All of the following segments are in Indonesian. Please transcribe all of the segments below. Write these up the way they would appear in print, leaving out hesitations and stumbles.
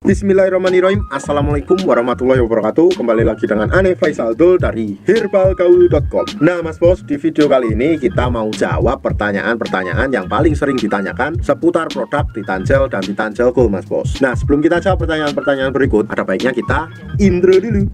Bismillahirrahmanirrahim. Assalamualaikum warahmatullahi wabarakatuh. Kembali lagi dengan Ane Faisal Dul dari herbalgaul.com. Nah mas bos, di video kali ini kita mau jawab pertanyaan-pertanyaan yang paling sering ditanyakan seputar produk Titan Gel dan Titan Gel Gold mas bos. Nah sebelum kita jawab pertanyaan-pertanyaan berikut, ada baiknya kita intro dulu.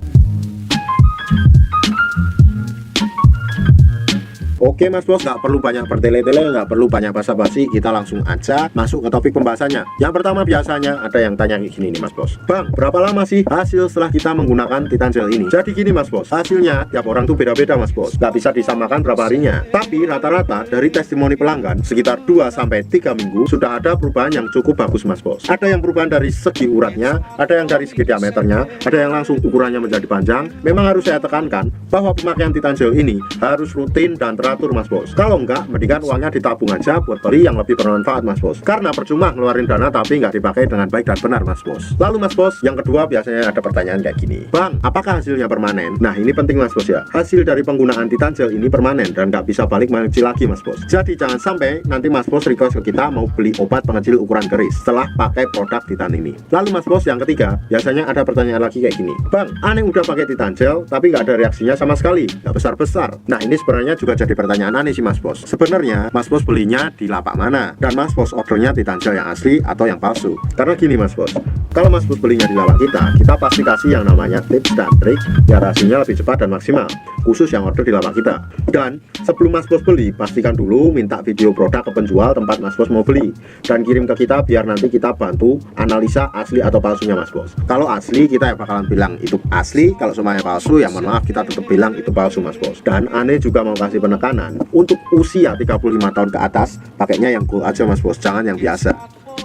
Oke mas bos, nggak perlu banyak bertele-tele, nggak perlu banyak basa-basi, kita langsung aja masuk ke topik pembahasannya. Yang pertama biasanya ada yang tanya kayak gini nih mas bos, Bang, berapa lama sih hasil setelah kita menggunakan Titan Gel ini? Jadi gini mas bos, hasilnya tiap orang tuh beda-beda mas bos, nggak bisa disamakan berapa harinya. Tapi rata-rata dari testimoni pelanggan sekitar 2-3 minggu sudah ada perubahan yang cukup bagus mas bos. Ada yang perubahan dari segi uratnya, ada yang dari segi diameternya, ada yang langsung ukurannya menjadi panjang. Memang harus saya tekankan bahwa pemakaian Titan Gel ini harus rutin dan teratur mas bos. Kalau enggak, mendingan uangnya ditabung aja buat beli yang lebih bermanfaat mas bos, karena percuma ngeluarin dana tapi nggak dipakai dengan baik dan benar mas bos. Lalu mas bos, yang kedua biasanya ada pertanyaan kayak gini, Bang, apakah hasilnya permanen? Nah ini penting mas bos ya, hasil dari penggunaan Titan Gel ini permanen dan nggak bisa balik mengecil lagi mas bos. Jadi jangan sampai nanti mas bos request ke kita mau beli obat pengecil ukuran keris setelah pakai produk Titan ini. Lalu mas bos, yang ketiga biasanya ada pertanyaan lagi kayak gini, Bang, aneh udah pakai Titan Gel tapi nggak ada reaksinya sama sekali, nggak besar-besar. Nah ini sebenarnya juga jadi pertanyaan aneh sih mas bos. Sebenarnya mas bos belinya di lapak mana, dan mas bos ordernya Titan Gel yang asli atau yang palsu? Karena gini mas bos, kalau mas bos belinya di lapak kita pasti kasih yang namanya tips dan trik biar hasilnya lebih cepat dan maksimal, khusus yang order di lapak kita. Dan sebelum mas bos beli, pastikan dulu minta video produk ke penjual tempat mas bos mau beli dan kirim ke kita biar nanti kita bantu analisa asli atau palsunya mas bos. Kalau asli kita ya bakalan bilang itu asli, kalau semuanya palsu ya mohon maaf kita tetap bilang itu palsu mas bos. Dan aneh juga mau kasih penekanan untuk usia 35 tahun ke atas, pakainya yang gold aja mas bos, jangan yang biasa.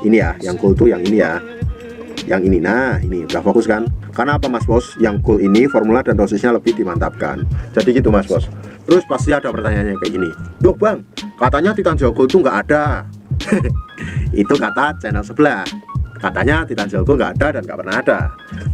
Ini ya, yang gold tuh yang ini ya, yang ini. Nah ini udah fokus kan? Karena apa mas bos, yang gold ini formula dan dosisnya lebih dimantapkan. Jadi gitu mas bos. Terus pasti ada pertanyaannya kayak gini, Dok bang, katanya Titan Gel Gold tuh nggak ada. Itu kata channel sebelah, katanya Titan Gel Gold nggak ada dan nggak pernah ada.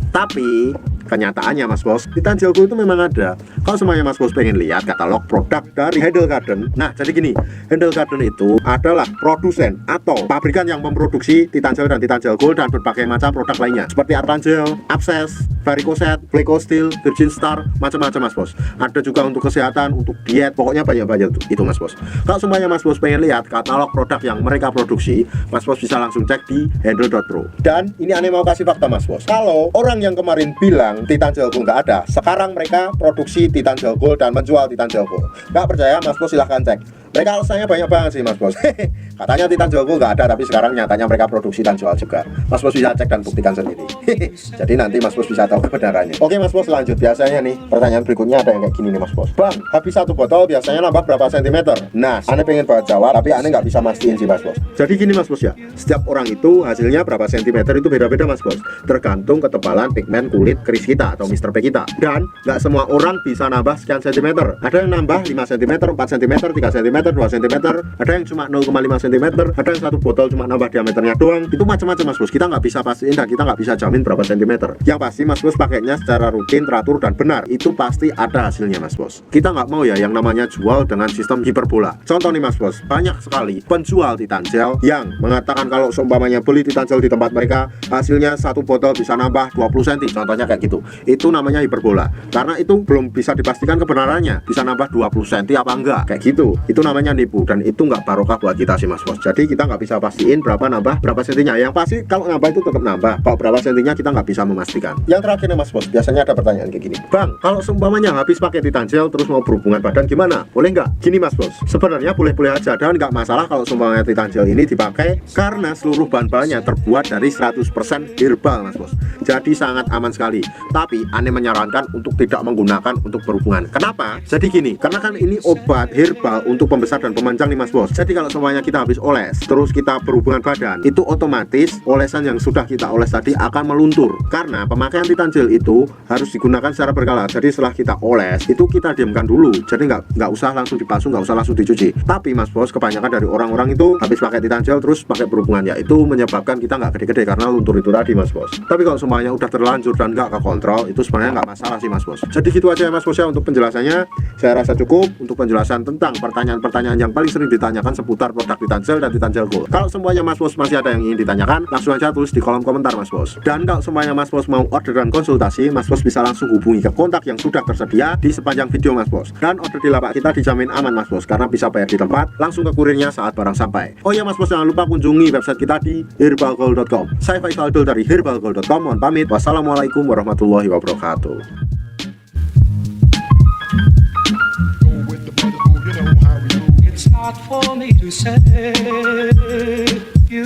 Tapi kenyataannya mas bos, Titan Gel Gold itu memang ada. Kalau semuanya mas bos pengen lihat katalog produk dari Handle Garden, nah jadi gini, Handle Garden itu adalah produsen atau pabrikan yang memproduksi Titan Gel dan Titan Gel Gold dan berbagai macam produk lainnya seperti Artangel, Abscess, Varicocet, Glycostil, Virgin Star, macam-macam mas bos. Ada juga untuk kesehatan, untuk diet, pokoknya banyak-banyak itu mas bos. Kalau semuanya mas bos pengen lihat katalog produk yang mereka produksi, mas bos bisa langsung cek di handle.pro. Dan ini aneh mau kasih fakta mas bos, kalau orang yang kemarin bilang Titan Gel Gold nggak ada, sekarang mereka produksi Titan Gel Gold dan menjual Titan Gel Gold. Nggak percaya mas bos silahkan cek. Mereka alasannya banyak banget sih mas bos. Katanya Titan Gel Gold nggak ada, tapi sekarang nyatanya mereka produksi dan jual juga. Mas bos bisa cek dan buktikan sendiri. Jadi nanti mas bos bisa tahu kebenarannya. Oke mas bos, lanjut. Biasanya nih pertanyaan berikutnya ada yang kayak gini nih mas bos, Bang, habis satu botol biasanya nambah berapa sentimeter? Nah aneh pengen banget jawab, tapi aneh nggak bisa mastiin sih mas bos. Jadi gini mas bos ya, setiap orang itu hasilnya berapa sentimeter itu beda-beda mas bos, tergantung ketebalan pigmen kulit keris kita atau Mr. P kita. Dan nggak semua orang bisa nambah sekian sentimeter. Ada yang nambah 5 cm, 4 cm, 3 cm, 2 cm, ada yang cuma 0,5 cm, ada yang satu botol cuma nambah diameternya doang. Itu macam-macam mas bos, kita nggak bisa pastiin dan kita nggak bisa jamin berapa sentimeter. Yang pasti mas bos pakainya secara rutin, teratur dan benar, itu pasti ada hasilnya mas bos. Kita nggak mau ya yang namanya jual dengan sistem hiperbola. Contoh nih mas bos, banyak sekali penjual Titan Gel yang mengatakan kalau seumpamanya beli Titan Gel di tempat mereka, hasilnya satu botol bisa nambah 20 cm, contohnya kayak gitu. Itu namanya hiperbola, karena itu belum bisa dipastikan kebenarannya, bisa nambah 20 cm apa enggak, kayak gitu. Itu namanya nipu dan itu nggak barokah buat kita sih mas bos. Jadi kita nggak bisa pastiin berapa nambah berapa sentinya. Yang pasti kalau nambah itu tetap nambah, kalau berapa sentinya kita nggak bisa memastikan. Yang terakhir nih mas bos, biasanya ada pertanyaan kayak gini, Bang, kalau seumpamanya habis pakai Titan Gel terus mau berhubungan badan gimana? Boleh nggak? Gini mas bos, sebenarnya boleh-boleh aja dan nggak masalah kalau seumpamanya Titan Gel ini dipakai, karena seluruh bahan-bahannya terbuat dari 100% herbal mas bos. Jadi sangat aman sekali. Tapi aneh menyarankan untuk tidak menggunakan untuk berhubungan. Kenapa? Jadi gini, karena kan ini obat herbal untuk pembesar dan pemanjang nih mas bos. Jadi kalau semuanya kita habis oles terus kita berhubungan badan, itu otomatis olesan yang sudah kita oles tadi akan meluntur. Karena pemakaian Titan Gel itu harus digunakan secara berkala. Jadi setelah kita oles itu kita diamkan dulu. Jadi nggak usah langsung dipasung, nggak usah langsung dicuci. Tapi mas bos, kebanyakan dari orang-orang itu habis pakai Titan Gel terus pakai berhubungan, ya itu menyebabkan kita nggak gede-gede karena luntur itu tadi mas bos. Tapi kalau semuanya udah terlanjur dan nggak kekontrol, itu sebenarnya nggak masalah sih Mas Bos. Jadi gitu aja ya Mas Bos ya untuk penjelasannya. Saya rasa cukup untuk penjelasan tentang pertanyaan-pertanyaan yang paling sering ditanyakan seputar produk Titan Gel dan Titan Gel Gold. Kalau semuanya Mas Bos masih ada yang ingin ditanyakan, langsung aja tulis di kolom komentar Mas Bos. Dan kalau semuanya Mas Bos mau order dan konsultasi, Mas Bos bisa langsung hubungi ke kontak yang sudah tersedia di sepanjang video Mas Bos. Dan order di lapak kita dijamin aman Mas Bos, karena bisa bayar di tempat, langsung ke kurirnya saat barang sampai. Oh ya Mas Bos, jangan lupa kunjungi website kita di herbalgold.com. Saya Faisal Abdul dari herbalgold.com. Mohon pamit. Wassalamualaikum warahmatullahi wabarakatuh. It's not for me to say you